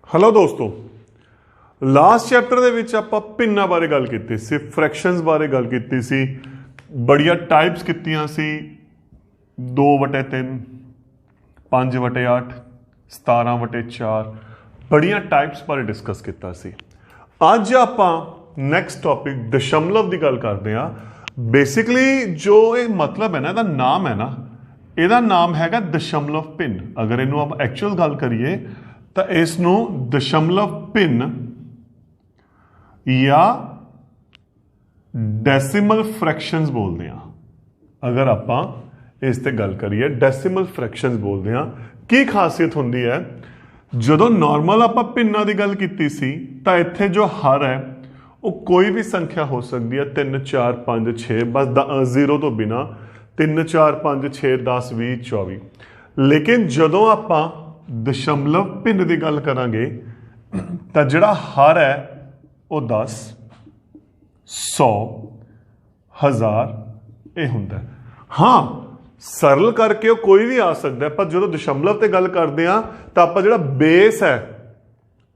Hello दोस्तों, last chapter ਦੇ ਵਿੱਚ ਆਪਾਂ ਭਿੰਨਾਂ ਬਾਰੇ ਗੱਲ ਕੀਤੀ ਸੀ, ਫ੍ਰੈਕਸ਼ਨਸ ਬਾਰੇ ਗੱਲ ਕੀਤੀ ਸੀ, ਬੜੀਆਂ ਟਾਈਪਸ ਕੀਤੀਆਂ ਸੀ 2/3 5/8 17/4 ਬੜੀਆਂ ਟਾਈਪਸ ਬਾਰੇ ਡਿਸਕਸ ਕੀਤਾ ਸੀ। ਅੱਜ ਆਪਾਂ ਨੈਕਸਟ ਟੌਪਿਕ ਦਸ਼ਮਲਵ ਦੀ ਗੱਲ ਕਰਦੇ ਹਾਂ। ਬੇਸਿਕਲੀ ਜੋ ਇਹ ਮਤਲਬ ਹੈ ਨਾ, ਇਹਦਾ ਨਾਮ ਹੈ ਨਾ, ਇਹਦਾ ਨਾਮ ਹੈਗਾ ਦਸ਼ਮਲਵ ਭਿੰਨ। ਅਗਰ ਇਹਨੂੰ ਆਪਾਂ ਐਕਚੁਅਲ ਗੱਲ ਕਰੀਏ ਤਾਂ ਇਸ ਨੂੰ ਦਸ਼ਮਲਵ ਭਿੰਨ ਜਾਂ ਡੈਸੀਮਲ ਫ੍ਰੈਕਸ਼ਨਸ ਬੋਲਦੇ ਆ। ਅਗਰ ਆਪਾਂ ਇਸ ਤੇ ਗੱਲ ਕਰੀਏ ਡੈਸੀਮਲ ਫ੍ਰੈਕਸ਼ਨਸ ਬੋਲਦੇ ਆ। ਕੀ ਖਾਸੀਅਤ ਹੁੰਦੀ ਹੈ, ਜਦੋਂ ਨਾਰਮਲ ਆਪਾਂ ਭਿੰਨਾਂ ਦੀ ਗੱਲ ਕੀਤੀ ਸੀ ਤਾਂ ਇੱਥੇ ਜੋ ਹਰ ਹੈ ਉਹ ਕੋਈ ਵੀ ਸੰਖਿਆ ਹੋ ਸਕਦੀ ਹੈ, 3 4 5 6, ਬਸ ਜ਼ੀਰੋ ਤੋਂ ਬਿਨਾ 3 4 5 6 10 20 24। ਲੇਕਿਨ ਜਦੋਂ ਆਪਾਂ ਦਸ਼ਮਲਵ ਭਿੰਨ ਦੀ ਗੱਲ ਕਰਾਂਗੇ ਤਾਂ ਜਿਹੜਾ ਹਰ ਹੈ ਉਹ 10 100 1000 ਇਹ ਹੁੰਦਾ। ਹਾਂ, ਸਰਲ ਕਰਕੇ ਉਹ ਕੋਈ ਵੀ ਆ ਸਕਦਾ, ਪਰ ਜਦੋਂ ਦਸ਼ਮਲਵ ਤੇ ਗੱਲ ਕਰਦੇ ਆ ਤਾਂ ਆਪਾਂ ਜਿਹੜਾ ਬੇਸ ਹੈ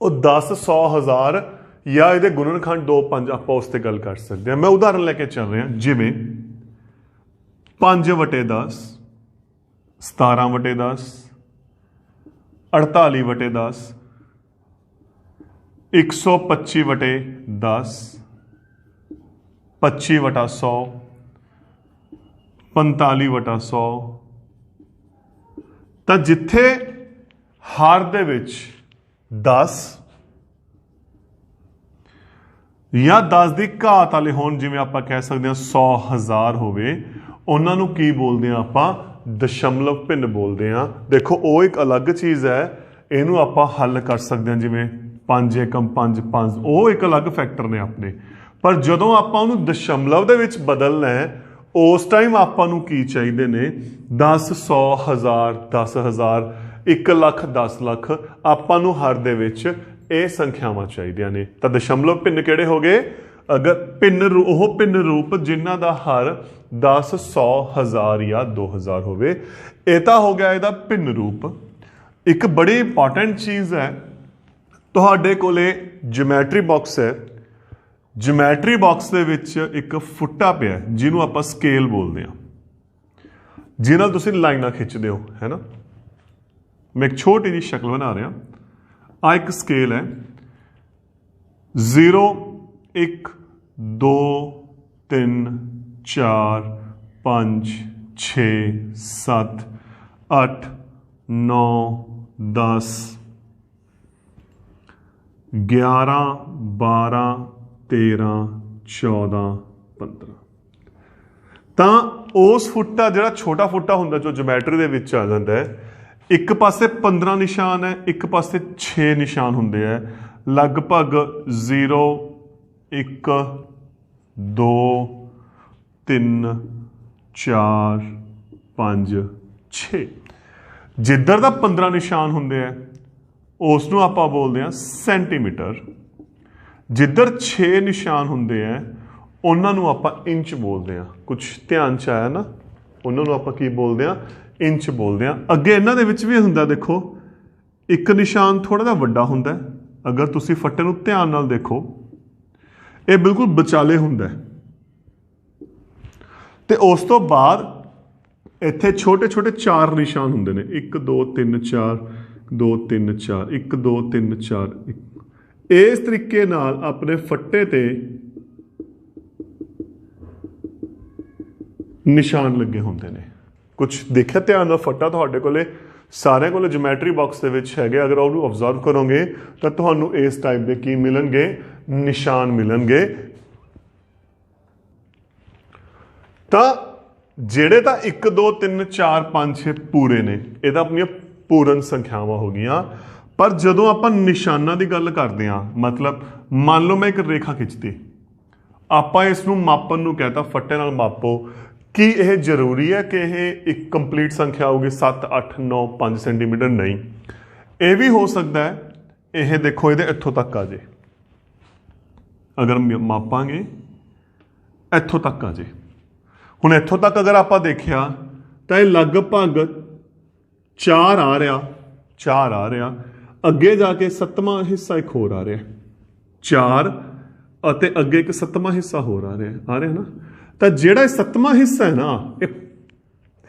ਉਹ 10 100 1000 ਜਾਂ ਇਹਦੇ ਗੁਣਨਖੰਡ 2 5 ਆਪਾਂ ਉਸ ਤੇ ਗੱਲ ਕਰ ਸਕਦੇ ਹਾਂ। ਮੈਂ ਉਦਾਹਰਨ ਲੈ ਕੇ ਚੱਲ ਰਿਹਾ, ਜਿਵੇਂ 5/10 17/10 48/10 125/10 25/100 45/100। ਤਾਂ ਜਿੱਥੇ ਹਰ ਦੇ ਵਿੱਚ 10 ਜਾਂ 10 ਦੀ ਘਾਤ ਵਾਲੇ ਹੋਣ, ਜਿਵੇਂ ਆਪਾਂ ਕਹਿ ਸਕਦੇ ਹਾਂ 100 1000 ਹੋਵੇ, ਉਹਨਾਂ ਨੂੰ ਕੀ ਬੋਲਦੇ ਆ ਆਪਾਂ? ਦਸ਼ਮਲਵ ਭਿੰਨ ਬੋਲਦੇ ਆ। ਦੇਖੋ ਉਹ ਇੱਕ ਅਲੱਗ ਚੀਜ਼ ਹੈ, ਇਹਨੂੰ ਆਪਾਂ ਹੱਲ ਕਰ ਸਕਦੇ ਹਾਂ, ਜਿਵੇਂ 5 ਏਕਮ 5 5, ਉਹ ਇੱਕ ਅਲੱਗ ਫੈਕਟਰ ਨੇ ਆਪਣੇ। ਪਰ ਜਦੋਂ ਆਪਾਂ ਉਹਨੂੰ ਦਸ਼ਮਲਵ ਦੇ ਵਿੱਚ ਬਦਲਣਾ ਹੈ, ਉਸ ਟਾਈਮ ਆਪਾਂ ਨੂੰ ਕੀ ਚਾਹੀਦੇ ਨੇ? 10 100 1000 10000 1 ਲੱਖ 10 ਲੱਖ। ਆਪਾਂ ਨੂੰ ਹਰ ਦੇ ਵਿੱਚ ਇਹ ਸੰਖਿਆਵਾਂ ਚਾਹੀਦੀਆਂ ਨੇ। ਤਾਂ ਦਸ਼ਮਲਵ ਭਿੰਨ ਕਿਹੜੇ ਹੋ ਗਏ? ਅਗਰ ਭਿੰਨ ਉਹ ਭਿੰਨ ਰੂਪ ਜਿਨ੍ਹਾਂ ਦਾ ਹਰ 10 100 1000 ਜਾਂ 2000 ਹੋਵੇ, ਇਹ ਤਾਂ ਹੋ ਗਿਆ ਇਹਦਾ ਭਿੰਨ ਰੂਪ। ਇੱਕ ਬੜੀ ਇੰਪੋਰਟੈਂਟ ਚੀਜ਼ ਹੈ, ਤੁਹਾਡੇ ਕੋਲੇ ਜਿਓਮੈਟਰੀ ਬਾਕਸ ਹੈ, ਜਿਓਮੈਟਰੀ ਬਾਕਸ ਦੇ ਵਿੱਚ ਇੱਕ ਫੁੱਟਾ ਪਿਆ ਜਿਹਨੂੰ ਆਪਾਂ ਸਕੇਲ ਬੋਲਦੇ ਹਾਂ, ਜਿਹਦੇ ਨਾਲ ਤੁਸੀਂ ਲਾਈਨਾਂ ਖਿੱਚਦੇ ਹੋ, ਹੈ ਨਾ। ਮੈਂ ਇੱਕ ਛੋਟੀ ਜਿਹੀ ਸ਼ਕਲ ਬਣਾ ਰਿਹਾ। ਆ ਇੱਕ ਸਕੇਲ ਹੈ, 0 1 2 3 4 5 6 7 8 9 10 11 12 13 14 15। ਤਾਂ ਉਸ ਫੁੱਟਾ, ਜਿਹੜਾ ਛੋਟਾ ਫੁੱਟਾ ਹੁੰਦਾ ਜੋ ਜਿਓਮੈਟਰੀ ਦੇ ਵਿੱਚ ਆ ਜਾਂਦਾ ਹੈ, ਇੱਕ ਪਾਸੇ 15 ਨਿਸ਼ਾਨ ਹੈ, ਇੱਕ ਪਾਸੇ 6 ਨਿਸ਼ਾਨ ਹੁੰਦੇ ਹੈ। ਲਗਭਗ 0 1 2 3 4 5 6। ਜਿੱਧਰ ਦਾ 15 ਨਿਸ਼ਾਨ ਹੁੰਦੇ ਆ ਉਸ ਨੂੰ ਆਪਾਂ ਬੋਲਦੇ ਹਾਂ ਸੈਂਟੀਮੀਟਰ। ਜਿੱਧਰ 6 ਨਿਸ਼ਾਨ ਹੁੰਦੇ ਆ ਉਹਨਾਂ ਨੂੰ ਆਪਾਂ ਇੰਚ ਬੋਲਦੇ ਹਾਂ। ਕੁਝ ਧਿਆਨ 'ਚ ਆਇਆ ਨਾ? ਉਹਨਾਂ ਨੂੰ ਆਪਾਂ ਕੀ ਬੋਲਦੇ ਹਾਂ? ਇੰਚ ਬੋਲਦੇ ਹਾਂ। ਅੱਗੇ ਇਹਨਾਂ ਦੇ ਵਿੱਚ ਵੀ ਹੁੰਦਾ, ਦੇਖੋ ਇੱਕ ਨਿਸ਼ਾਨ ਥੋੜਾ ਜਿਹਾ ਵੱਡਾ ਹੁੰਦਾ। ਅਗਰ ਤੁਸੀਂ ਫੱਟੇ ਨੂੰ ਧਿਆਨ ਨਾਲ ਦੇਖੋ, ਇਹ ਬਿਲਕੁਲ ਵਿਚਾਲੇ ਹੁੰਦਾ। ਤੇ ਉਸ ਤੋਂ ਬਾਅਦ ਇੱਥੇ ਛੋਟੇ ਛੋਟੇ 4 ਨਿਸ਼ਾਨ ਹੁੰਦੇ ਨੇ, 1 2 3 4 2 3 4 1 2 3 4 1। ਇਸ ਤਰੀਕੇ ਨਾਲ ਆਪਣੇ ਫੱਟੇ ਤੇ ਨਿਸ਼ਾਨ ਲੱਗੇ ਹੁੰਦੇ ਨੇ। ਕੁਝ ਦੇਖਿਆ ਧਿਆਨ ਨਾਲ? ਫੱਟਾ ਤੁਹਾਡੇ ਕੋਲੇ ਸਾਰਿਆਂ ਕੋਲੇ ਜਿਓਮੈਟਰੀ ਬਾਕਸ ਦੇ ਵਿੱਚ ਹੈਗੇ। ਅਗਰ ਉਹਨੂੰ ਆਬਜ਼ਰਵ ਕਰੋਗੇ ਤਾਂ ਤੁਹਾਨੂੰ ਇਸ ਟਾਈਪ ਦੇ ਕੀ ਮਿਲਣਗੇ? ਨਿਸ਼ਾਨ ਮਿਲਣਗੇ। ਤਾਂ ਜਿਹੜੇ ਤਾਂ 1 2 3 4 5 6 ਪੂਰੇ ਨੇ, ਇਹ ਤਾਂ ਆਪਣੀਆਂ ਪੂਰਨ ਸੰਖਿਆਵਾਂ ਹੋ ਗਈਆਂ। ਪਰ ਜਦੋਂ ਆਪਾਂ ਨਿਸ਼ਾਨਾਂ ਦੀ ਗੱਲ ਕਰਦੇ ਹਾਂ, ਮਤਲਬ ਮੰਨ ਲਓ ਮੈਂ ਇੱਕ ਰੇਖਾ ਖਿੱਚਤੀ, ਆਪਾਂ ਇਸ ਨੂੰ ਮਾਪਣ ਨੂੰ ਕਹਿਤਾ, ਫੱਟੇ ਨਾਲ ਮਾਪੋ। ਕੀ ਇਹ ਜ਼ਰੂਰੀ ਹੈ ਕਿ ਇਹ ਇੱਕ ਕੰਪਲੀਟ ਸੰਖਿਆ ਹੋਊਗੀ 7 8 9 5 ਸੈਂਟੀਮੀਟਰ? ਨਹੀਂ, ਇਹ ਵੀ ਹੋ ਸਕਦਾ ਹੈ ਇਹ ਦੇਖੋ ਇਹਦੇ ਇੱਥੋਂ ਤੱਕ ਆ ਜੇ। ਅਗਰ ਮਾਪਾਂਗੇ ਇੱਥੋਂ ਤੱਕ ਆ ਜੇ। ਹੁਣ ਇੱਥੋਂ ਤੱਕ ਅਗਰ ਆਪਾਂ ਦੇਖਿਆ ਤਾਂ ਇਹ ਲਗਭਗ 4 ਆ ਰਿਹਾ। ਅੱਗੇ ਜਾ ਕੇ 7ਵਾਂ ਹਿੱਸਾ ਇੱਕ ਹੋਰ ਆ ਰਿਹਾ 4 ਅਤੇ ਅੱਗੇ ਇੱਕ 7ਵਾਂ ਹਿੱਸਾ ਹੋਰ ਆ ਰਿਹਾ ਨਾ। ਤਾਂ ਜਿਹੜਾ ਇਹ 7ਵਾਂ ਹਿੱਸਾ ਹੈ ਨਾ, ਇਹ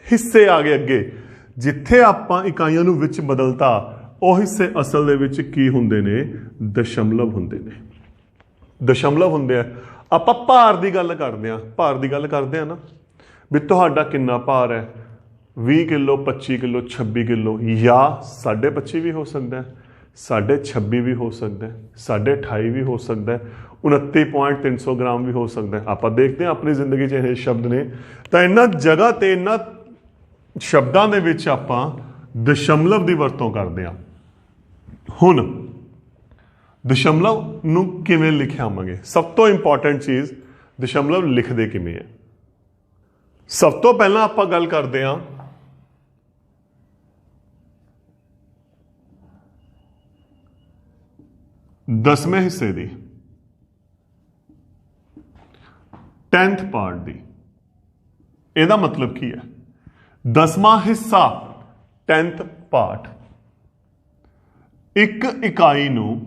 ਹਿੱਸੇ ਆ ਗਏ ਅੱਗੇ, ਜਿੱਥੇ ਆਪਾਂ ਇਕਾਈਆਂ ਨੂੰ ਵਿੱਚ ਬਦਲਤਾ, ਉਹ ਹਿੱਸੇ ਅਸਲ ਦੇ ਵਿੱਚ ਕੀ ਹੁੰਦੇ ਨੇ? ਦਸ਼ਮਲਵ ਹੁੰਦੇ ਨੇ। ਦਸ਼ਮਲਵ ਹੁੰਦੇ ਆ। ਆਪਾਂ ਭਾਰ ਦੀ ਗੱਲ ਕਰਦੇ ਆ, ਭਾਰ ਦੀ ਗੱਲ ਕਰਦੇ ਆ ਨਾ, ਵੀ ਤੁਹਾਡਾ ਕਿੰਨਾ ਭਾਰ ਹੈ? 20 ਕਿਲੋ, 25 ਕਿਲੋ, 26 ਕਿਲੋ, ਜਾਂ 25.5 ਵੀ ਹੋ ਸਕਦਾ ਹੈ, 26.5 ਵੀ ਹੋ ਸਕਦਾ ਹੈ, 28.5 ਵੀ ਹੋ ਸਕਦਾ ਹੈ, 29.300 ਗ੍ਰਾਮ ਵੀ ਹੋ ਸਕਦਾ ਹੈ। ਆਪਾਂ ਦੇਖਦੇ ਹਾਂ ਆਪਣੀ ਜ਼ਿੰਦਗੀ 'ਚ ਇਹ ਸ਼ਬਦ ਨੇ। ਤਾਂ ਇਹਨਾਂ ਜਗ੍ਹਾ ਤੇ ਇਹਨਾਂ ਸ਼ਬਦਾਂ ਦੇ ਵਿੱਚ ਆਪਾਂ ਦਸ਼ਮਲਵ ਦੀ ਵਰਤੋਂ ਕਰਦੇ ਹਾਂ। ਹੁਣ ਦਸ਼ਮਲਵ ਨੂੰ ਕਿਵੇਂ ਲਿਖਿਆਵਾਂਗੇ? ਸਭ ਤੋਂ ਇੰਪੋਰਟੈਂਟ ਚੀਜ਼, ਦਸ਼ਮਲਵ ਲਿਖਦੇ ਕਿਵੇਂ ਹੈ? ਸਭ ਤੋਂ ਪਹਿਲਾਂ ਆਪਾਂ ਗੱਲ ਕਰਦੇ ਹਾਂ ਦਸਵੇਂ ਹਿੱਸੇ ਦੀ, 10th ਪਾਰਟ ਦੀ। ਇਹਦਾ ਮਤਲਬ ਕੀ ਹੈ? 10ਵਾਂ ਹਿੱਸਾ, 10th ਪਾਰਟ। ਇੱਕ ਇਕਾਈ ਨੂੰ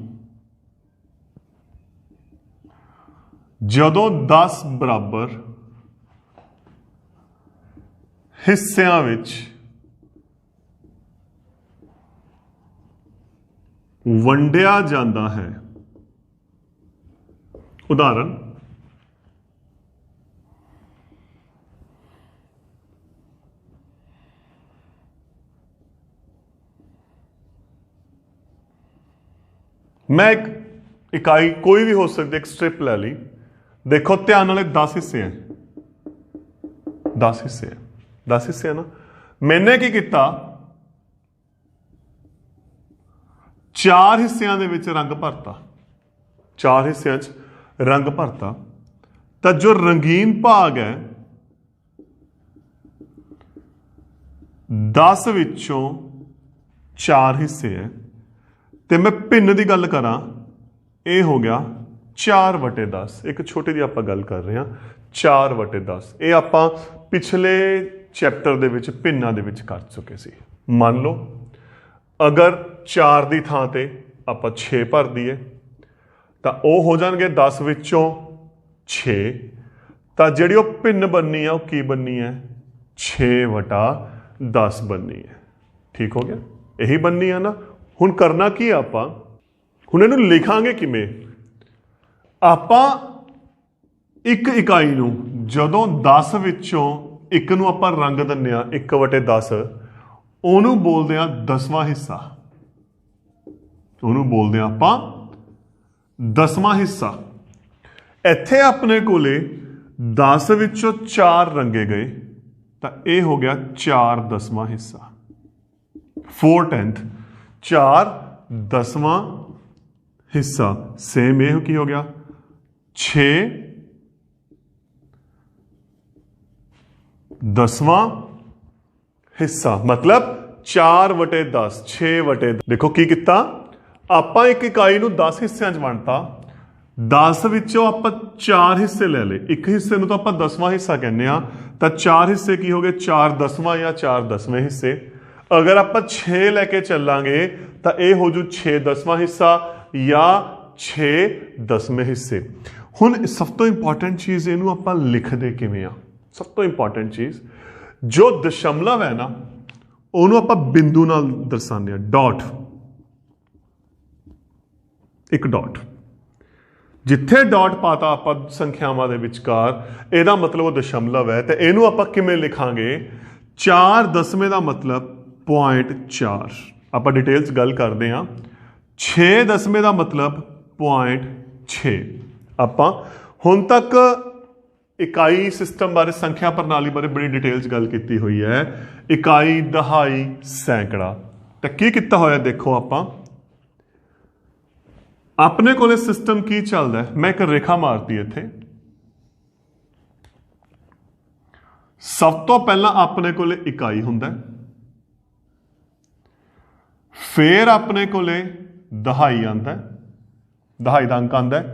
ਜਦੋਂ 10 ਬਰਾਬਰ ਹਿੱਸਿਆਂ ਵਿੱਚ ਵੰਡਿਆ ਜਾਂਦਾ ਹੈ, ਉਦਾਹਰਨ मैं एक इकाई कोई भी हो सकती, एक स्ट्रिप ले ली। देखो ध्यान वाले 10 हिस्से हैं, 10 हिस्से हैं, 10 हिस्से है ना। मैंने की किया, 4 हिस्सियां दे विच रंग भरता, 4 हिस्सियां च रंग भरता। तो जो रंगीन भाग है 10 विचों 4 हिस्से है, तो मैं भिन्न की गल करा, ये हो गया 4/10। एक छोटी जी आप गल कर रहे हैं 4/10। ये आप पिछले चैप्टर दे विच भिन्ना दे विच कर चुके सी। मान लो अगर 4 की थां ते आप 6 भर दीए तो वह हो जाएंगे 10 विचों 6। तो जिहड़ी वो भिन्न बननी है, वो की बननी है? 6/10 बननी है। ठीक हो गया, यही बननी है ना। हुण करना की आपां, हुण इहनूं लिखांगे किवें? आपां एक इकाई नूं जदों 10 विचों एक नूं आपां रंग दिंदे आ 1/10, उहनूं बोलदे आ 10वां हिस्सा। उहनूं बोलदे आ आपां 10वां हिस्सा। इत्थे अपने कोले 10 विचों 4 रंगे गए, तो यह हो गया 4/10वां हिस्सा, 4/10। 4/10वां हिस्सा। सेम ये की हो गया 6/10वां हिस्सा, मतलब 4/10, 6/10। देखो की किता, आपां एक इकाई नूं 10 हिस्सियां च वंडता, 10 विचों आपां 4 हिस्से ले ले। एक हिस्से नूं तां आपां 10वां हिस्सा कहने आ, तां 4 हिस्से की हो गए 4/10वां या 4/10वें हिस्से। अगर आप 6 लैके चलांगे तो यह हो जू 6/10वां हिस्सा या 6/10वें हिस्से। हुण सब तो इंपॉर्टेंट चीज़ इनू आप लिखते किवें आ? सब तो इंपॉर्टेंट चीज़, जो दशमलव है ना, उन्होंने आप बिंदु नाल दर्शाने आ, डॉट, एक डॉट। जिथे डॉट पाता आप संख्यावां दे विचकार, इहदा मतलब वो दशमलव है। तो इनू आप किवें लिखांगे? 4/10वें का मतलब 0.4। आप डिटेल्स गल करते हैं। 6/10वें का मतलब 0.6। आप हुण तक इकाई सिस्टम बारे, संख्या प्रणाली बारे बड़ी डिटेल्स गल की हुई है। इकाई, दहाई, सैकड़ा। तो की किया होया देखो, आप अपने कोले सिस्टम की चलता है। मैं एक रेखा मारती इत्थे। सब तो पहला अपने कोले इकाई हुंदा है, फिर अपने कोले दहाई आंदा है, दहाई का अंक आंदा है,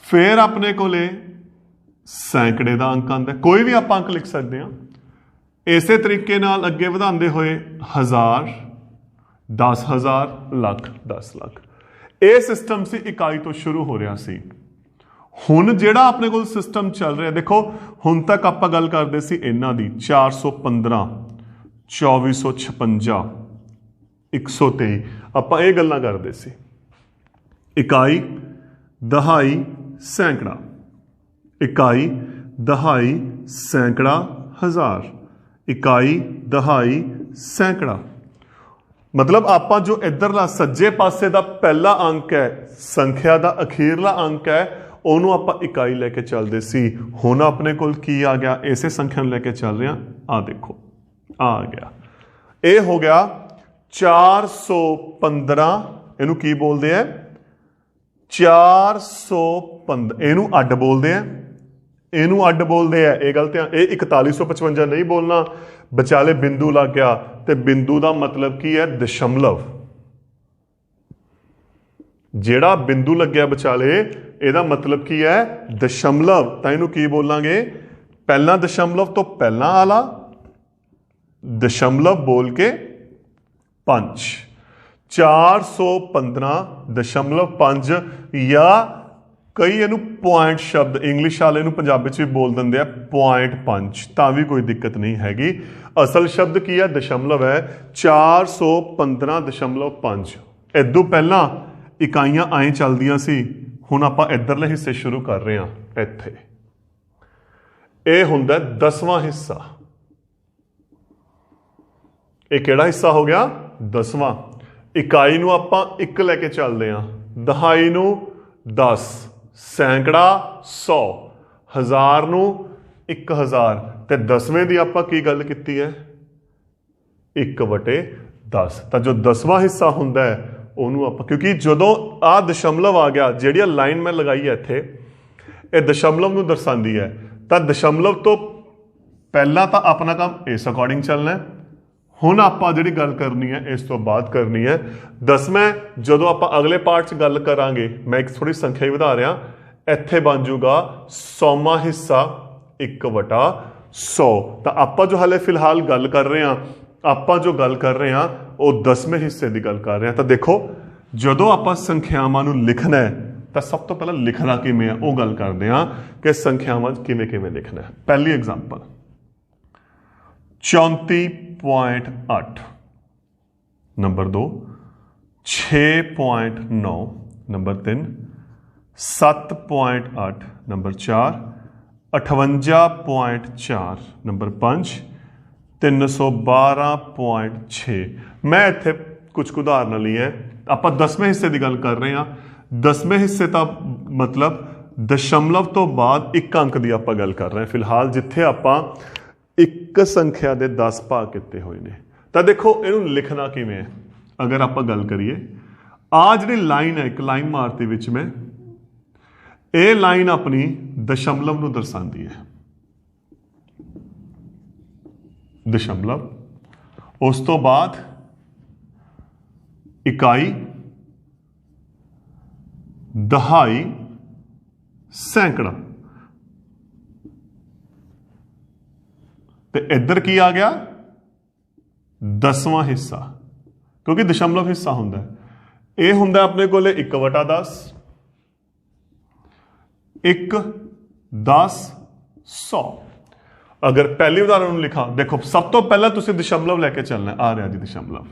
फिर अपने कोले सैकड़े का अंक आंदा है। कोई भी आप अंक लिख सकते हैं। इसे तरीके नाल अगे वधांदे होए 1000, 10,000 ਲੱਖ 10 ਲੱਖ। ਇਹ ਸਿਸਟਮ ਸੀ ਇਕਾਈ ਤੋਂ ਸ਼ੁਰੂ ਹੋ ਰਿਹਾ ਸੀ। ਹੁਣ ਜਿਹੜਾ ਆਪਣੇ ਕੋਲ ਸਿਸਟਮ ਚੱਲ ਰਿਹਾ, ਦੇਖੋ ਹੁਣ ਤੱਕ ਆਪਾਂ ਗੱਲ ਕਰਦੇ ਸੀ ਇਹਨਾਂ ਦੀ 415 2456 123, ਆਪਾਂ ਇਹ ਗੱਲਾਂ ਕਰਦੇ ਸੀ। ਇਕਾਈ ਦਹਾਈ ਸੈਂਕੜਾ, ਇਕਾਈ ਦਹਾਈ ਸੈਂਕੜਾ ਹਜ਼ਾਰ, ਇਕਾਈ ਦਹਾਈ ਸੈਂਕੜਾ। मतलब ਆਪਾਂ ਜੋ ਇਧਰਲਾ ਸੱਜੇ ਪਾਸੇ ਦਾ ਪਹਿਲਾ ਅੰਕ ਹੈ, ਸੰਖਿਆ ਦਾ ਅਖੀਰਲਾ ਅੰਕ ਹੈ, ਉਹਨੂੰ ਆਪਾਂ ਇਕਾਈ ਲੈ ਕੇ ਚੱਲਦੇ ਸੀ। ਹੁਣ ਆਪਣੇ ਕੋਲ ਕੀ ਆ ਗਿਆ? ਇਸੇ ਸੰਖਿਆ ਨੂੰ ਲੈ ਕੇ ਚੱਲ ਰਿਹਾ। ਆ ਦੇਖੋ ਆ ਗਿਆ, ਇਹ ਹੋ ਗਿਆ 415। ਇਹਨੂੰ ਕੀ ਬੋਲਦੇ ਆ? 415। ਇਹਨੂੰ ਅੱਡ ਬੋਲਦੇ ਆ, ਇਹਨੂੰ ਅੱਡ ਬੋਲਦੇ ਆ। ਇਹ ਗਲਤ ਆ। ਇਹ 4155 ਨਹੀਂ ਬੋਲਣਾ, ਵਿਚਾਲੇ ਬਿੰਦੂ ਲੱਗ ਗਿਆ, ਤੇ ਬਿੰਦੂ ਦਾ ਮਤਲਬ ਕੀ ਹੈ? ਦਸ਼ਮਲਵ। ਜਿਹੜਾ ਬਿੰਦੂ ਲੱਗਿਆ ਵਿਚਾਲੇ, ਇਹਦਾ ਮਤਲਬ ਕੀ ਹੈ? ਦਸ਼ਮਲਵ। ਤਾਂ ਇਹਨੂੰ ਕੀ ਬੋਲਾਂਗੇ? ਪਹਿਲਾਂ ਦਸ਼ਮਲਵ ਤੋਂ ਪਹਿਲਾਂ ਵਾਲਾ ਦਸ਼ਮਲਵ ਬੋਲ ਕੇ 5। 415.5 ਜਾਂ ਕਈ ਇਹਨੂੰ ਪੁਆਇੰਟ ਸ਼ਬਦ ਇੰਗਲਿਸ਼ ਵਾਲੇ ਨੂੰ ਪੰਜਾਬੀ ਚ ਵੀ ਬੋਲ ਦਿੰਦੇ ਆ 0.5, ਤਾਂ ਵੀ ਕੋਈ ਦਿੱਕਤ ਨਹੀਂ ਹੈਗੀ। ਅਸਲ ਸ਼ਬਦ ਕੀ ਹੈ? ਦਸ਼ਮਲਵ ਹੈ। 415.5। ਇਦੋਂ ਪਹਿਲਾਂ ਇਕਾਈਆਂ ਐਂ ਚੱਲਦੀਆਂ ਸੀ। ਹੁਣ ਆਪਾਂ ਇੱਧਰਲੇ ਹਿੱਸੇ ਸ਼ੁਰੂ ਕਰ ਰਹੇ ਹਾਂ। ਇੱਥੇ ਇਹ ਹੁੰਦਾ 10ਵਾਂ ਹਿੱਸਾ। ਇਹ ਕਿਹੜਾ ਹਿੱਸਾ ਹੋ ਗਿਆ? 10ਵਾਂ। ਇਕਾਈ ਨੂੰ ਆਪਾਂ 1 ਲੈ ਕੇ ਚੱਲਦੇ ਹਾਂ, ਦਹਾਈ ਨੂੰ 10, ਸੈਂਕੜਾ 100, ਹਜ਼ਾਰ ਨੂੰ 1000, ਤੇ 10ਵੇਂ ਦੀ ਆਪਾਂ ਕੀ ਗੱਲ ਕੀਤੀ ਹੈ? 1/10। ਤਾਂ ਜੋ 10ਵਾਂ ਹਿੱਸਾ ਹੁੰਦਾ ਹੈ ਉਹਨੂੰ ਆਪਾਂ, ਕਿਉਂਕਿ ਜਦੋਂ ਆ ਦਸ਼ਮਲਵ ਆ ਗਿਆ, ਜਿਹੜੀ ਲਾਈਨ ਮੈਂ ਲਗਾਈ ਹੈ ਇੱਥੇ, ਇਹ ਦਸ਼ਮਲਵ ਨੂੰ ਦਰਸਾਉਂਦੀ ਹੈ। ਤਾਂ ਦਸ਼ਮਲਵ ਤੋਂ ਪਹਿਲਾਂ ਤਾਂ ਆਪਣਾ ਕੰਮ ਇਸ ਅਕੋਰਡਿੰਗ ਚੱਲਣਾ ਹੈ। ਹੁਣ ਆਪਾਂ ਜਿਹੜੀ ਗੱਲ ਕਰਨੀ ਹੈ ਇਸ ਤੋਂ ਬਾਅਦ ਕਰਨੀ ਹੈ 10ਵਾਂ। ਜਦੋਂ ਆਪਾਂ ਅਗਲੇ ਪਾਰਟ 'ਚ ਗੱਲ ਕਰਾਂਗੇ, ਮੈਂ ਇੱਕ ਥੋੜੀ ਸੰਖਿਆ ਹੀ ਵਧਾ ਰਿਹਾ, ਇੱਥੇ ਬਣ ਜੂਗਾ 100ਵਾਂ ਹਿੱਸਾ 1/100। ਤਾਂ ਆਪਾਂ ਜੋ ਹਾਲੇ ਫਿਲਹਾਲ ਗੱਲ ਕਰ ਰਹੇ ਹਾਂ, ਆਪਾਂ ਜੋ ਗੱਲ ਕਰ ਰਹੇ ਹਾਂ ਉਹ 10ਵੇਂ ਹਿੱਸੇ ਦੀ ਗੱਲ ਕਰ ਰਹੇ ਹਾਂ। ਤਾਂ ਦੇਖੋ, ਜਦੋਂ ਆਪਾਂ ਸੰਖਿਆਵਾਂ ਨੂੰ ਲਿਖਣਾ ਹੈ ਤਾਂ ਸਭ ਤੋਂ ਪਹਿਲਾਂ ਲਿਖਣਾ ਕਿਵੇਂ ਆ ਉਹ ਗੱਲ ਕਰਦੇ ਹਾਂ ਕਿ ਸੰਖਿਆਵਾਂ ਕਿਵੇਂ ਕਿਵੇਂ ਲਿਖਣਾ ਹੈ। ਪਹਿਲੀ example 34.8, number 2 6.9, number 3 7.8, number 4 58.4, number 5 312.6। ਮੈਂ ਇੱਥੇ ਕੁਝ ਉਦਾਹਰਨਾਂ ਲਈ ਹੈ। ਆਪਾਂ 10ਵੇਂ ਹਿੱਸੇ ਦੀ ਗੱਲ ਕਰ ਰਹੇ ਹਾਂ। 10ਵੇਂ ਹਿੱਸੇ ਦਾ ਮਤਲਬ ਦਸ਼ਮਲਵ ਤੋਂ ਬਾਅਦ ਇੱਕ ਅੰਕ ਦੀ ਆਪਾਂ ਗੱਲ ਕਰ ਰਹੇ ਹਾਂ ਫਿਲਹਾਲ, ਜਿੱਥੇ ਆਪਾਂ ਇੱਕ ਸੰਖਿਆ ਦੇ 10 ਭਾਗ ਕੀਤੇ ਹੋਏ ਨੇ। ਤਾਂ ਦੇਖੋ ਇਹਨੂੰ ਲਿਖਣਾ ਕਿਵੇਂ ਹੈ। ਅਗਰ ਆਪਾਂ ਗੱਲ ਕਰੀਏ, ਆ ਜਿਹੜੀ ਲਾਈਨ ਹੈ, ਇੱਕ ਲਾਈਨ ਮਾਰਤੀ ਵਿੱਚ ਮੈਂ, ਇਹ ਲਾਈਨ ਆਪਣੀ ਦਸ਼ਮਲਵ ਨੂੰ ਦਰਸਾਉਂਦੀ ਹੈ। ਦਸ਼ਮਲਵ, ਉਸ ਤੋਂ ਬਾਅਦ ਇਕਾਈ, ਦਹਾਈ, ਸੈਂਕੜਾ, ਤੇ ਇੱਧਰ ਕੀ ਆ ਗਿਆ? 10ਵਾਂ ਹਿੱਸਾ, ਕਿਉਂਕਿ ਦਸ਼ਮਲਵ ਹਿੱਸਾ ਹੁੰਦਾ ਹੈ। ਇਹ ਹੁੰਦਾ ਆਪਣੇ ਕੋਲੇ 1/10, 1 10 100। ਅਗਰ ਪਹਿਲੀ ਉਦਾਹਰਨ ਨੂੰ ਲਿਖਾਂ, ਦੇਖੋ ਸਭ ਤੋਂ ਪਹਿਲਾਂ ਤੁਸੀਂ ਦਸ਼ਮਲਵ ਲੈ ਕੇ ਚੱਲਣਾ। ਆ ਰਿਹਾ ਜੀ ਦਸ਼ਮਲਵ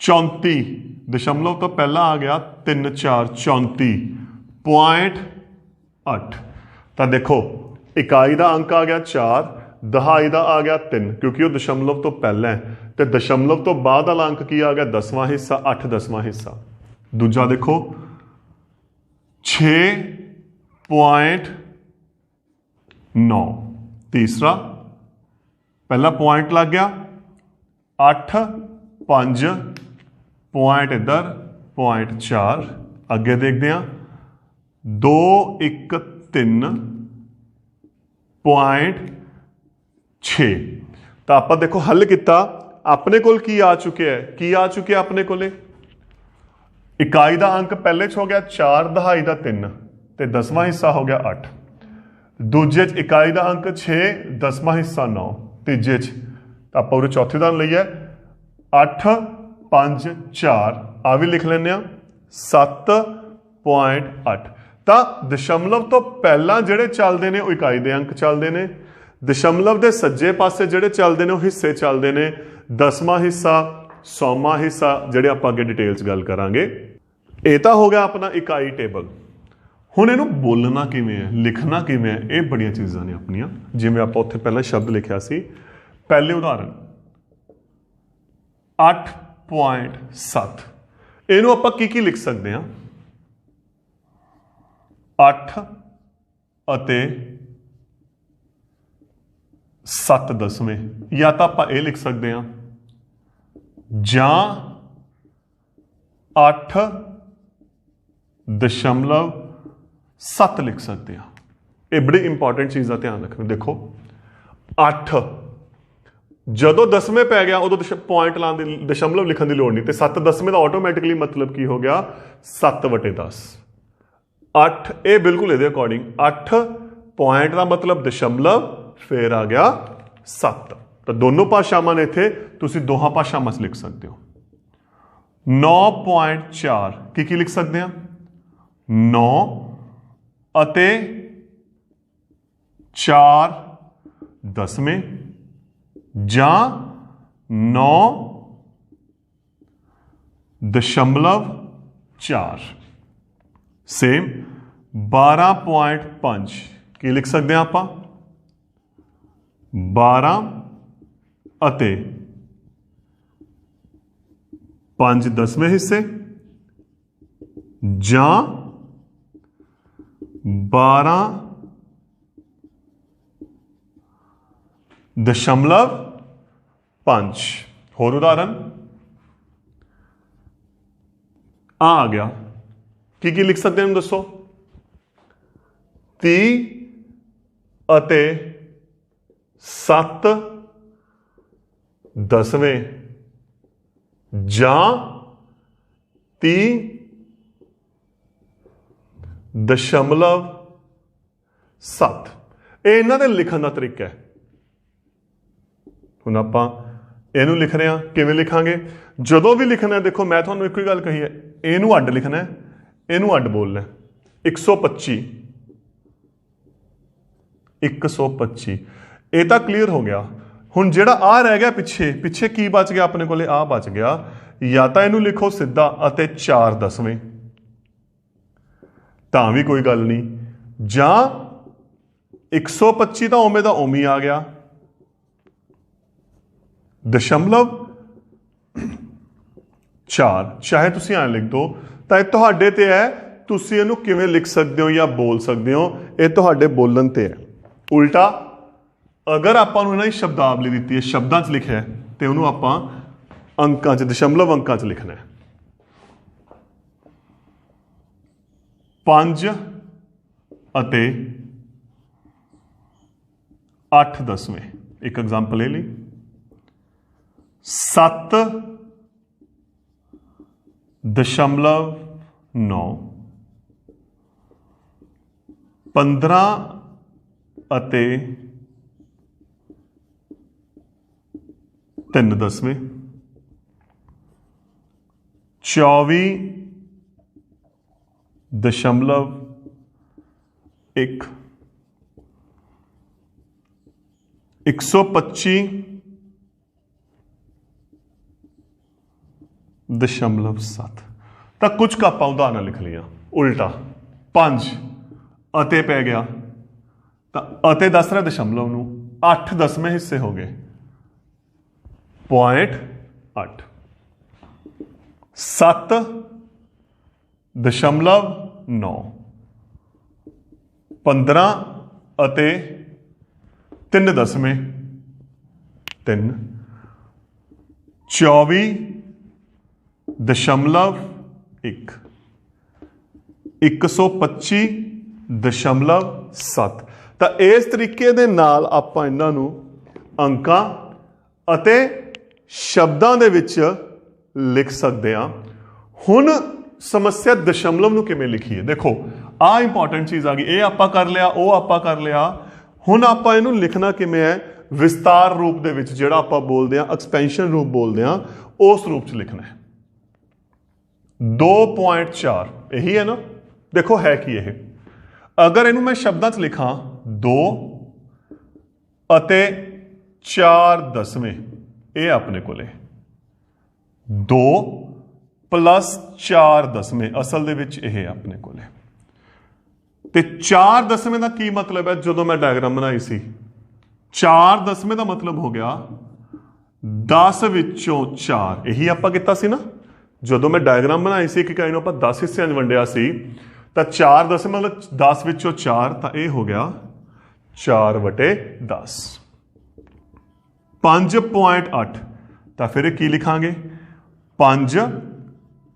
34, ਦਸ਼ਮਲਵ ਤੋਂ ਪਹਿਲਾਂ ਆ ਗਿਆ 3 4 34.8। ਤਾਂ ਦੇਖੋ ਇਕਾਈ ਦਾ ਅੰਕ ਆ ਗਿਆ 4, ਦਹਾਈ ਦਾ ਆ ਗਿਆ 3, ਕਿਉਂਕਿ ਉਹ ਦਸ਼ਮਲਵ ਤੋਂ ਪਹਿਲਾਂ ਹੈ, ਤੇ ਦਸ਼ਮਲਵ ਤੋਂ ਬਾਅਦ ਵਾਲਾ ਅੰਕ ਕੀ ਆ ਗਿਆ? 10ਵਾਂ ਹਿੱਸਾ, 8 10ਵਾਂ ਹਿੱਸਾ। ਦੂਜਾ ਦੇਖੋ 6.9, ਤੀਸਰਾ ਪਹਿਲਾ ਪੁਆਇੰਟ ਲੱਗ ਗਿਆ 8 5 ਪੁਆਇੰਟ ਇੱਧਰ, ਪੁਆਇੰਟ 4। ਅੱਗੇ ਦੇਖਦੇ ਹਾਂ 2 1 3.6। ਤਾਂ ਆਪਾਂ ਦੇਖੋ ਹੱਲ ਕੀਤਾ। ਆਪਣੇ ਕੋਲ ਕੀ ਆ ਚੁੱਕਿਆ ਹੈ? ਕੀ ਆ ਚੁੱਕਿਆ ਆਪਣੇ ਕੋਲੇ? ਇਕਾਈ ਦਾ ਅੰਕ ਪਹਿਲੇ 'ਚ ਹੋ ਗਿਆ 4, ਦਹਾਈ ਦਾ 3, ਤੇ 10ਵਾਂ ਹਿੱਸਾ ਹੋ ਗਿਆ 8। ਦੂਜੇ 'ਚ ਇਕਾਈ ਦਾ ਅੰਕ 6, 10ਵਾਂ ਹਿੱਸਾ 9। ਤੀਜੇ 'ਚ ਤਾਂ ਆਪਾਂ ਉਰੇ ਚੌਥੀ ਉਦਾਹਰਨ ਲਈ ਹੈ 8 5 4 आ भी लिख लेने 7.8। ਤਾਂ ਦਸ਼ਮਲਵ ਤੋਂ ਪਹਿਲਾਂ ਜਿਹੜੇ ਚੱਲਦੇ ਨੇ ਉਹ ਇਕਾਈ ਦੇ ਅੰਕ ਚੱਲਦੇ ਨੇ, ਦਸ਼ਮਲਵ ਦੇ ਸੱਜੇ ਪਾਸੇ ਜਿਹੜੇ ਚੱਲਦੇ ਨੇ ਉਹ ਹਿੱਸੇ ਚੱਲਦੇ ਨੇ, 10ਵਾਂ ਹਿੱਸਾ 100ਵਾਂ ਹਿੱਸਾ ਜਿਹੜੇ ਆਪਾਂ ਅੱਗੇ ਡਿਟੇਲ 'ਚ ਗੱਲ ਕਰਾਂਗੇ। ਇਹ ਤਾਂ ਹੋ ਗਿਆ ਆਪਣਾ ਇਕਾਈ ਟੇਬਲ। ਹੁਣ ਇਹਨੂੰ ਬੋਲਣਾ ਕਿਵੇਂ ਹੈ, ਲਿਖਣਾ ਕਿਵੇਂ ਹੈ, ਇਹ ਬੜੀਆਂ ਚੀਜ਼ਾਂ ਨੇ ਆਪਣੀਆਂ। ਜਿਵੇਂ ਆਪਾਂ ਉੱਥੇ ਪਹਿਲਾਂ ਸ਼ਬਦ ਲਿਖਿਆ ਸੀ, ਪਹਿਲੇ ਉਦਾਹਰਨ 8.7, ਇਹਨੂੰ ਆਪਾਂ ਕੀ ਲਿਖ ਸਕਦੇ ਹਾਂ? 8 ਅਤੇ 7 ਦਸਵੇਂ, ਜਾਂ ਤਾਂ ਆਪਾਂ ਇਹ ਲਿਖ ਸਕਦੇ ਹਾਂ ਜਾਂ 8.7 ਲਿਖ ਸਕਦੇ ਹਾਂ। ਇਹ ਬੜੀ ਇੰਪॉर्टेंट ਚੀਜ਼ ਦਾ ਧਿਆਨ ਰੱਖਣਾ। ਦੇਖੋ 8 ਜਦੋਂ ਦਸਵੇਂ ਪੈ ਗਿਆ ਉਦੋਂ ਪੁਆਇੰਟ ਲਾਉਣ ਦੀ, ਦਸ਼ਮਲਵ ਲਿਖਣ ਦੀ ਲੋੜ ਨਹੀਂ, ਤੇ 7 ਦਸਵੇਂ ਦਾ ਆਟੋਮੈਟਿਕਲੀ ਮਤਲਬ ਕੀ ਹੋ ਗਿਆ? 7/10। 8 ਇਹ ਬਿਲਕੁਲ ਇਹਦੇ ਅਕੋਰਡਿੰਗ 8 ਪੁਆਇੰਟ ਦਾ ਮਤਲਬ ਦਸ਼ਮਲਵ, ਫਿਰ ਆ ਗਿਆ 7। ਤਾਂ ਦੋਨੋਂ ਭਾਸ਼ਾਵਾਂ ਨੇ ਇੱਥੇ, ਤੁਸੀਂ ਦੋਹਾਂ ਭਾਸ਼ਾਵਾਂ 'ਚ ਲਿਖ ਸਕਦੇ ਹੋ। 9.4 ਕੀ ਲਿਖ ਸਕਦੇ ਹਾਂ? 9 ਅਤੇ 4 ਦਸਵੇਂ ਜਾਂ 9.4। ਸੇਮ 12.5 ਕੀ ਲਿਖ ਸਕਦੇ ਹਾਂ ਆਪਾਂ? 12 ਅਤੇ 5 ਦਸਵੇਂ ਹਿੱਸੇ ਜਾਂ 12.5। ਹੋਰ ਉਦਾਹਰਨ ਆ ਗਿਆ। ਕੀ ਲਿਖ ਸਕਦੇ ਹੋ ਦੱਸੋ? 30 ਅਤੇ 7 ਦਸਵੇਂ ਜਾਂ 30.7। ਇਹ ਇਹਨਾਂ ਦੇ ਲਿਖਣ ਦਾ ਤਰੀਕਾ ਹੈ। ਹੁਣ ਆਪਾਂ ਇਹਨੂੰ ਲਿਖ ਰਹੇ ਹਾਂ, ਕਿਵੇਂ ਲਿਖਾਂਗੇ? ਜਦੋਂ ਵੀ ਲਿਖਣਾ, ਦੇਖੋ ਮੈਂ ਤੁਹਾਨੂੰ ਇੱਕੋ ਹੀ ਗੱਲ ਕਹੀ ਹੈ, ਇਹਨੂੰ ਅੱਡ ਲਿਖਣਾ ਹੈ, ਇਹਨੂੰ ਅੱਡ ਬੋਲਣਾ। 125 125 ਇਹ ਤਾਂ ਕਲੀਅਰ ਹੋ ਗਿਆ। ਹੁਣ ਜਿਹੜਾ ਆ ਰਹਿ ਗਿਆ ਪਿੱਛੇ ਕੀ ਬਚ ਗਿਆ ਆਪਣੇ ਕੋਲੇ? ਆ ਬਚ ਗਿਆ। ਜਾਂ ਤਾਂ ਇਹਨੂੰ ਲਿਖੋ ਸਿੱਧਾ ਅਤੇ 4 ਦਸਵੇਂ, ਤਾਂ ਵੀ ਕੋਈ ਗੱਲ ਨਹੀਂ, ਜਾਂ 125 ਤਾਂ ਉਵੇਂ ਦਾ ਉਵੇਂ ਆ ਗਿਆ, ਦਸ਼ਮਲਵ 4 ਚਾਹੇ ਤੁਸੀਂ ਐਂ ਲਿਖ ਦਿਓ। ਤਾਂ ਇਹ ਤੁਹਾਡੇ ਤੇ ਹੈ, ਤੁਸੀਂ ਇਹਨੂੰ ਕਿਵੇਂ ਲਿਖ ਸਕਦੇ ਹੋ ਜਾਂ ਬੋਲ ਸਕਦੇ ਹੋ, ਇਹ ਤੁਹਾਡੇ ਬੋਲਣ ਤੇ ਹੈ। ਉਲਟਾ ਅਗਰ ਆਪਾਂ ਨੂੰ ਇਹਨਾਂ ਦੀ ਸ਼ਬਦਾਵਲੀ ਦਿੱਤੀ ਹੈ, ਸ਼ਬਦਾਂ 'ਚ ਲਿਖਿਆ ਹੈ, ਤੇ ਉਹਨੂੰ ਆਪਾਂ ਅੰਕਾਂ 'ਚ, ਦਸ਼ਮਲਵ ਅੰਕਾਂ 'ਚ ਲਿਖਣਾ ਹੈ। 5 ਅਤੇ 8 ਦਸਵੇਂ, ਇੱਕ ਐਗਜ਼ਾਮਪਲ ਇਹ ਲਈ। 7.9, 15 ਅਤੇ 3 ਦਸਵੇਂ, 24.1, 125.7। ਤਾਂ ਕੁਝ ਕੁ ਆਪਾਂ ਉਦਾਹਰਨਾਂ ਲਿਖ ਲਈਆਂ। ਉਲਟਾ 5 ਅਤੇ ਪੈ ਗਿਆ, ਤਾਂ ਅਤੇ ਦੱਸ ਰਿਹਾ ਦਸ਼ਮਲਵ ਨੂੰ, 8 ਦਸਵੇਂ ਹਿੱਸੇ ਹੋ ਗਏ, 0.8। 7.9, 15 ਅਤੇ 3 ਦਸਵੇਂ 3, 24.1, 125.7। ਤਾਂ ਇਸ ਤਰੀਕੇ ਦੇ ਨਾਲ ਆਪਾਂ ਇਹਨਾਂ ਨੂੰ ਅੰਕਾਂ ਅਤੇ ਸ਼ਬਦਾਂ ਦੇ ਵਿੱਚ ਲਿਖ ਸਕਦੇ ਹਾਂ। ਹੁਣ ਸਮੱਸਿਆ ਦਸ਼ਮਲਵ ਨੂੰ ਕਿਵੇਂ ਲਿਖੀਏ? ਦੇਖੋ ਆਹ ਇੰਪੋਰਟੈਂਟ ਚੀਜ਼ ਆ ਗਈ। ਇਹ ਆਪਾਂ ਕਰ ਲਿਆ, ਉਹ ਆਪਾਂ ਕਰ ਲਿਆ। ਹੁਣ ਆਪਾਂ ਇਹਨੂੰ ਲਿਖਣਾ ਕਿਵੇਂ ਹੈ? ਵਿਸਤਾਰ ਰੂਪ ਦੇ ਵਿੱਚ, ਜਿਹੜਾ ਆਪਾਂ ਬੋਲਦੇ ਹਾਂ ਐਕਸਪੈਂਸ਼ਨ ਰੂਪ ਬੋਲਦੇ ਹਾਂ, ਉਸ ਰੂਪ 'ਚ ਲਿਖਣਾ ਹੈ। 2.4 यही है ना। देखो है कि यह अगर इनू मैं शब्दां च लिखा 2 ਅਤੇ 4 ਦਸਵੇਂ ਇਹ ਆਪਣੇ ਕੋਲੇ 2 + 4 ਦਸਵੇਂ ਅਸਲ ਦੇ ਵਿੱਚ ਇਹ ਆਪਣੇ ਕੋਲੇ ਤੇ 4 ਦਸਵੇਂ ਦਾ ਕੀ ਮਤਲਬ ਹੈ ਜਦੋਂ ਮੈਂ ਡਾਇਗਰਾਮ ਬਣਾਈ ਸੀ 4 ਦਸਵੇਂ ਦਾ ਮਤਲਬ ਹੋ ਗਿਆ 10 ਵਿੱਚੋਂ 4 ਇਹੀ ਆਪਾਂ ਕੀਤਾ ਸੀ ਨਾ ਜਦੋਂ ਮੈਂ ਡਾਇਗਰਾਮ ਬਣਾਈ ਸੀ ਕਿ ਇਕਾਈ ਨੂੰ ਆਪਾਂ 10 ਹਿੱਸਿਆਂ 'ਚ ਵੰਡਿਆ ਸੀ ਤਾਂ 4 ਦਸਵੇਂ ਮਤਲਬ 10 ਵਿੱਚੋਂ 4 ਤਾਂ ਇਹ ਹੋ ਗਿਆ 4/10 5.8 ਤਾਂ ਫਿਰ ਕੀ ਲਿਖਾਂਗੇ 5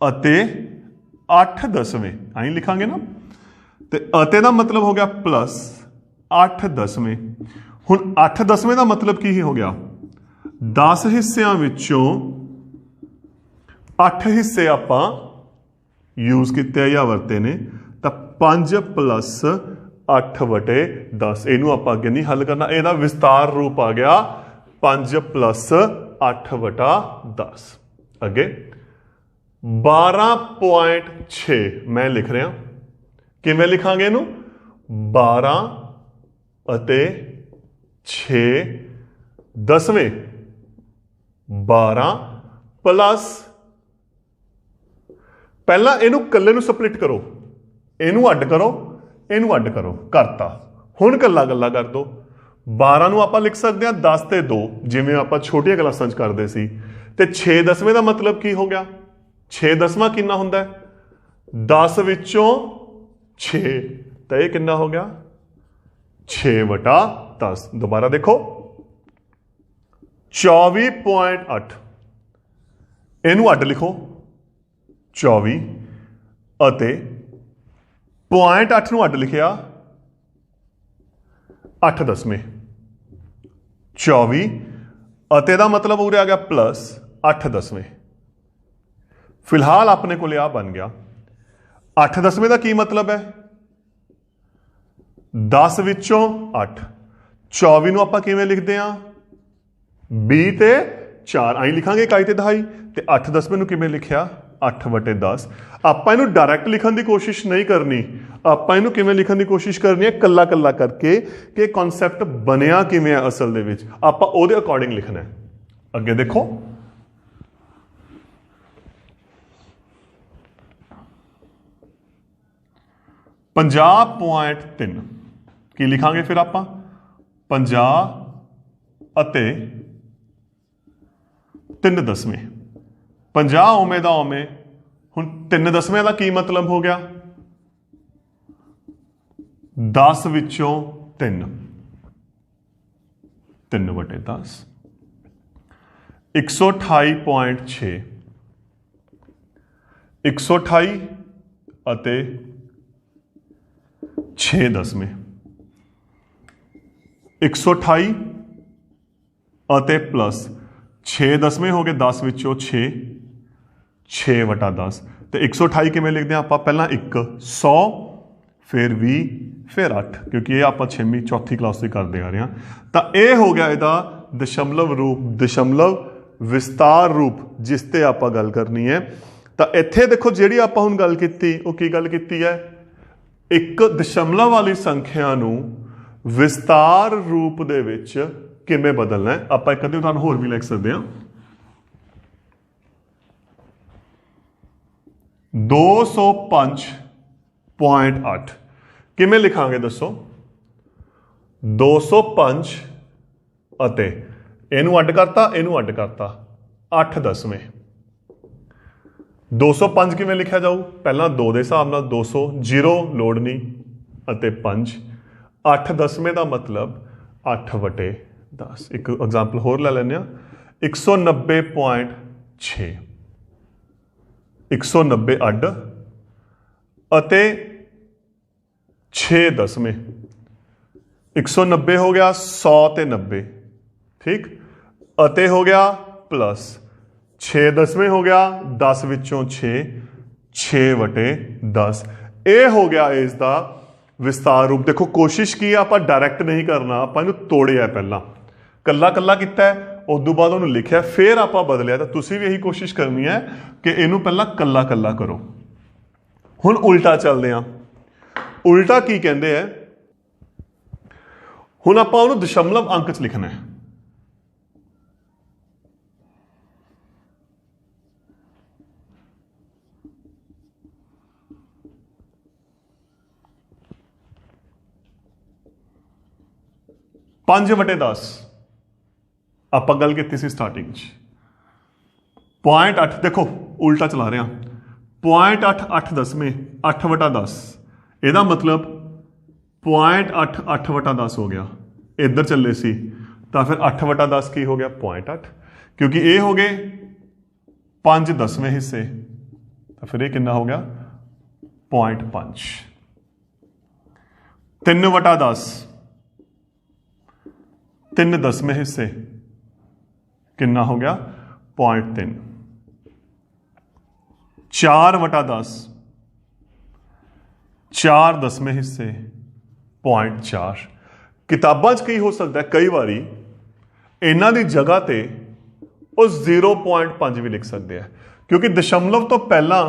ਅਤੇ 8 ਦਸਵੇਂ ਐਂ ਲਿਖਾਂਗੇ ਨਾ ਤੇ ਅਤੇ ਦਾ ਮਤਲਬ ਹੋ ਗਿਆ ਪਲੱਸ 8 ਦਸਵੇਂ ਹੁਣ 8 ਦਸਵੇਂ ਦਾ ਮਤਲਬ ਕੀ ਹੋ ਗਿਆ 10 ਹਿੱਸਿਆਂ ਵਿੱਚੋਂ 8 ਹਿੱਸੇ ਆਪਾਂ ਯੂਜ਼ ਕੀਤੇ ਜਾਂ ਵਰਤੇ ਨੇ ਤਾਂ 5 + 8/10 ਇਹਨੂੰ ਆਪਾਂ ਅੱਗੇ ਨਹੀਂ ਹੱਲ ਕਰਨਾ ਇਹਦਾ ਵਿਸਤਾਰ ਰੂਪ ਆ ਗਿਆ 5 + 8/10 ਅੱਗੇ 12.6 ਮੈਂ ਲਿਖ ਰਿਹਾ ਕਿਵੇਂ ਲਿਖਾਂਗੇ ਇਹਨੂੰ 12 ਅਤੇ 6 ਦਸਵੇਂ 12 ਪਲੱਸ ਪਹਿਲਾਂ ਇਹਨੂੰ ਕੱਲੇ ਨੂੰ ਸਪਲਿਟ ਕਰੋ ਇਹਨੂੰ ਅੱਡ ਕਰੋ ਇਹਨੂੰ ਅੱਡ ਕਰੋ ਕਰਤਾ ਹੁਣ ਕੱਲਾ ਕੱਲਾ ਕਰ ਦੋ 12 ਨੂੰ ਆਪਾਂ ਲਿਖ ਸਕਦੇ ਹਾਂ 10 ਤੇ 2 ਜਿਵੇਂ ਆਪਾਂ ਛੋਟੀਆਂ ਕਲਾਸਾਂ 'ਚ ਕਰਦੇ ਸੀ ਤੇ 6 ਦਸਵੇਂ ਦਾ ਮਤਲਬ ਕੀ ਹੋ ਗਿਆ 6 ਦਸਵਾਂ ਕਿੰਨਾ ਹੁੰਦਾ ਹੈ 10 ਵਿੱਚੋਂ 6 ਤਾਂ ਇਹ ਕਿੰਨਾ ਹੋ ਗਿਆ 6/10 ਦੁਬਾਰਾ ਦੇਖੋ 24.8 ਇਹਨੂੰ ਅੱਡ ਲਿਖੋ 24 ਅਤੇ 0.8 ਨੂੰ ਅੱਡ ਲਿਖਿਆ 8 ਦਸਵੇਂ 24 ਅਤੇ ਦਾ ਮਤਲਬ ਉਰੇ ਆ ਗਿਆ ਪਲੱਸ 8 ਦਸਵੇਂ ਫਿਲਹਾਲ ਆਪਣੇ ਕੋਲ ਆ ਬਣ ਗਿਆ 8 ਦਸਵੇਂ ਦਾ ਕੀ ਮਤਲਬ ਹੈ 10 ਵਿੱਚੋਂ 8 24 ਨੂੰ ਆਪਾਂ ਕਿਵੇਂ ਲਿਖਦੇ ਹਾਂ 20 ਤੇ 4 ਆਈ ਲਿਖਾਂਗੇ ਇਕਾਈ ਤੇ ਦਹਾਈ ਤੇ 8 ਦਸਵੇਂ ਨੂੰ ਕਿਵੇਂ ਲਿਖਿਆ 8/10 ਆਪਾਂ ਇਹਨੂੰ ਡਾਇਰੈਕਟ ਲਿਖਣ ਦੀ ਕੋਸ਼ਿਸ਼ ਨਹੀਂ ਕਰਨੀ ਆਪਾਂ ਇਹਨੂੰ ਕਿਵੇਂ ਲਿਖਣ ਦੀ ਕੋਸ਼ਿਸ਼ ਕਰਨੀ ਹੈ ਕੱਲਾ ਕੱਲਾ ਕਰਕੇ ਕਿ ਕਨਸੈਪਟ ਬਣਿਆ ਕਿਵੇਂ ਹੈ ਅਸਲ ਦੇ ਵਿੱਚ ਆਪਾਂ ਉਹਦੇ ਅਕੋਰਡਿੰਗ ਲਿਖਣਾ ਹੈ ਅੱਗੇ ਦੇਖੋ .3 ਕੀ ਲਿਖਾਂਗੇ ਫਿਰ ਆਪਾਂ 50 ਅਤੇ 3 ਦਸਵੇਂ 50 ਉਵੇਂ ਦਾ ਉਵੇਂ ਹੁਣ 3 ਦਸਵੇਂ ਦਾ ਕੀ ਮਤਲਬ ਹੋ ਗਿਆ 10 ਵਿੱਚੋਂ 3 3/10 128.6 128 ਅਤੇ 6 ਦਸਵੇਂ 128 ਅਤੇ ਪਲੱਸ 6 ਦਸਵੇਂ ਹੋ ਗਏ 10 ਵਿੱਚੋਂ 6 6/10 ਤੇ 128 ਕਿਵੇਂ ਲਿਖਦੇ ਹਾਂ ਆਪਾਂ ਪਹਿਲਾਂ 100 ਫਿਰ 20 ਫਿਰ 8 ਕਿਉਂਕਿ ਇਹ ਆਪਾਂ 6ਵੀਂ ਚੌਥੀ ਕਲਾਸ ਤੋਂ ਕਰਦੇ ਆ ਰਹੇ ਹਾਂ ਤਾਂ ਇਹ ਹੋ ਗਿਆ ਇਹਦਾ ਦਸ਼ਮਲਵ ਰੂਪ ਦਸ਼ਮਲਵ ਵਿਸਤਾਰ ਰੂਪ ਜਿਸ ਤੇ ਆਪਾਂ ਗੱਲ ਕਰਨੀ ਹੈ ਤਾਂ ਇੱਥੇ ਦੇਖੋ ਜਿਹੜੀ ਆਪਾਂ ਹੁਣ ਗੱਲ ਕੀਤੀ ਉਹ ਕੀ ਗੱਲ ਕੀਤੀ ਹੈ ਇੱਕ ਦਸ਼ਮਲਵ ਵਾਲੀ ਸੰਖਿਆ ਨੂੰ ਵਿਸਤਾਰ ਰੂਪ ਦੇ ਵਿੱਚ ਕਿਵੇਂ ਬਦਲਣਾ ਹੈ ਆਪਾਂ ਇੱਕ ਅੱਧੀ ਉਦਾਹਰਨ ਹੋਰ ਵੀ ਲਿਖ ਸਕਦੇ ਹਾਂ 205.8 ਕਿਵੇਂ ਲਿਖਾਂਗੇ ਦੱਸੋ 205 ਅਤੇ ਇਹਨੂੰ ਅੱਡ ਕਰਤਾ ਇਹਨੂੰ ਅੱਡ ਕਰਤਾ 8 ਦਸਵੇਂ 205 ਕਿਵੇਂ ਲਿਖਿਆ ਜਾਊ ਪਹਿਲਾਂ 2 ਦੇ ਹਿਸਾਬ ਨਾਲ 200 0 ਲੋੜ ਨਹੀਂ ਅਤੇ 5 8 ਦਸਵੇਂ ਦਾ ਮਤਲਬ 8/10 ਇੱਕ ਐਗਜ਼ਾਮਪਲ ਹੋਰ ਲੈ ਲੈਂਦੇ ਹਾਂ 190.6 190 ਅੱਡ ਅਤੇ 6 ਦਸਵੇਂ 190 ਹੋ ਗਿਆ 100 ਤੇ 90 ਠੀਕ ਅਤੇ ਹੋ ਗਿਆ ਪਲੱਸ 6 ਦਸਵੇਂ ਹੋ ਗਿਆ 10 ਵਿੱਚੋਂ 6 6/10 ਇਹ ਹੋ ਗਿਆ ਇਸ ਦਾ ਵਿਸਤਾਰ ਰੂਪ ਦੇਖੋ ਕੋਸ਼ਿਸ਼ ਕੀ ਆਪਾਂ ਡਾਇਰੈਕਟ ਨਹੀਂ ਕਰਨਾ ਆਪਾਂ ਇਹਨੂੰ ਤੋੜਿਆ ਪਹਿਲਾਂ ਕੱਲਾ ਕੱਲਾ ਕੀਤਾ उस तो बाद उन्होंने लिखा, फिर आप बदलिया। तो तुसी भी यही कोशिश करनी है कि इनू पहला कला कला करो। हुण उल्टा चलते हैं, उल्टा की कहते हैं, हुण आपां उहनूं दशमलव अंक च लिखना है। पांच बटे 10 आप गल की सी स्टार्टिंग 0.8, देखो उल्टा चला रहे हैं, 0.8 8 दसवें 8 बटा 10, यदा मतलब 0.8 8 बटा 10 हो गया। इधर चले सी तो फिर 8 बटा 10 की हो गया 0.8, क्योंकि ये हो गए 5 दसवें हिस्से, तो फिर ये कितना हो गया 0.5। 3 बटा 10 3 दसवें हिस्से कितना हो गया 0.3। 4 बटा 10 4 दसवें हिस्से 0.4। किताबां च की हो सकता है कई बारी इन्हां दी जगह ते उस 0.5 भी लिख सकते हैं, क्योंकि दशमलव तो पहला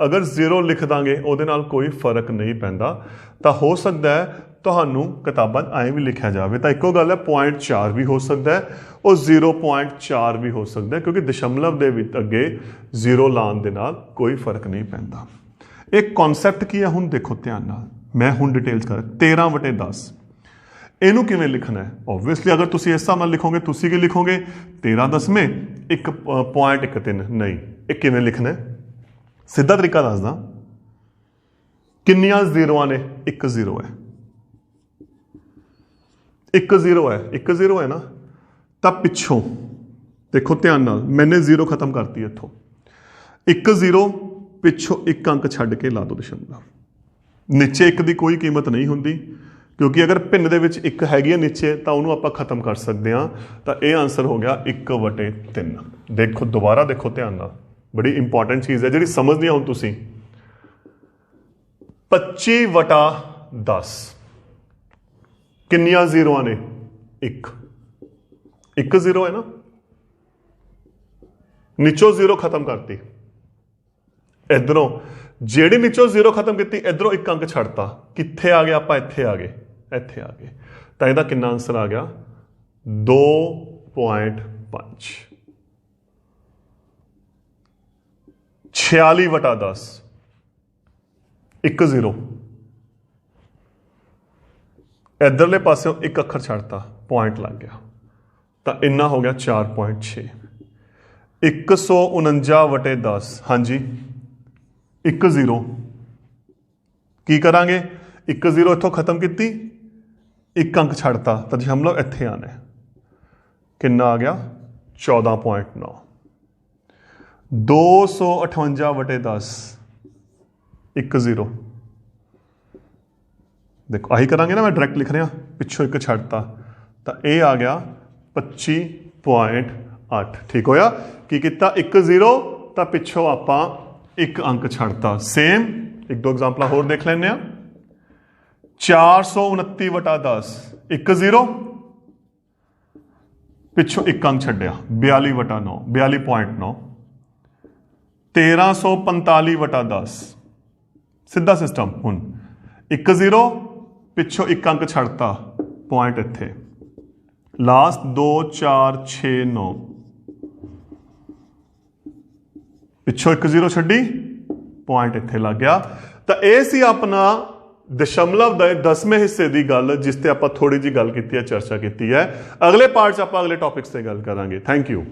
अगर 0 लिख दांगे उहदे नाल कोई फर्क नहीं पैंदा। तो हो सकता है तुहानू किताबां ऐ भी लिखा जाए, तो एको गल है 0.4 भी हो सकता है और 0.4 भी हो सकता है, क्योंकि दशमलव दे विच अगे 0 लाने दे नाल कोई फर्क नहीं पैंदा। एक कॉन्सैप्ट की है, हुण देखो ध्यान नाल, मैं हुण डिटेल्स कर 13 बटे 10 इनू किवें लिखना है। ओबवियसली अगर तुसीं इस हिसाब नाल लिखोगे, तुसीं की लिखोगे 13 दसवें 1.13, नहीं ये किवें लिखना है, सीधा तरीका दसदा। किन्नियां जीरोआं ने, एक जीरो है, एक जीरो है, एक जीरो है ना, तब पिछों देखो ध्यान नाल, मैंने 0 खत्म करती है इथों, एक जीरो पिछों एक अंक छड्ड के ला दो दशमलव। नीचे एक दी कोई कीमत नहीं हुंदी, क्योंकि अगर भिन्न दे विच एक हैगी है नीचे तो उन्होंने आपां खत्म कर सकते हैं। तो यह आंसर हो गया 1/3। देखो दोबारा देखो ध्यान नाल, बड़ी इंपॉर्टेंट चीज़ है जी समझनी हुण तुसीं। 25 बटा 10 किन्नियां जीरोआं ने, एक जीरो है ना, नीचों 0 खत्म करती, इधरों जेड़ी नीचों 0 खत्म की, इधरों एक अंक छड्डता, कित्थे आ गए आप, इत्थे आ गए, इत्थे आ गए। तो इसका कितना आंसर आ गया 2.5। 46 बटा 10 एक जीरो, इधरले पासे एक अखर छड्डता, पॉइंट लग गया, तो इन्ना हो गया 4.6। 149 बटे 10, हाँ जी एक जीरो, की करांगे, एक जीरो इथों खत्म की, एक अंक छड्डता, तो दशमलव इत्थे आना है, कितना आ गया 14.9। 258 बटे 10 एक जीरो, देखो आही करांगे ना, मैं डायरैक्ट लिख रहा, पिछों एक छड्डता, तो ये आ गया 25.8। ठीक होया, की किता एक जीरो, तो पिछों आपां एक अंक छड्डता। सेम एक दो एग्जाम्पल होर देख लैंदे आ। 429 बटा 10 एक जीरो, पिछों एक अंक छड्डिया 42 बटा 9 42.9। 1345 बटा 10 सीधा सिस्टम, हुण एक जीरो पिछों एक अंक छड्डता, पॉइंट इत्थे, लास्ट 2 4 6 9, पिछों एक जीरो छड्डी, पॉइंट इत्थे लग गया। तो यह सी अपना दशमलव दे 10वें हिस्से की गल, जिस ते आपां थोड़ी जी गल की है, चर्चा की है। अगले पार्ट च आपां अगले टॉपिक्स से गल करांगे। Thank you.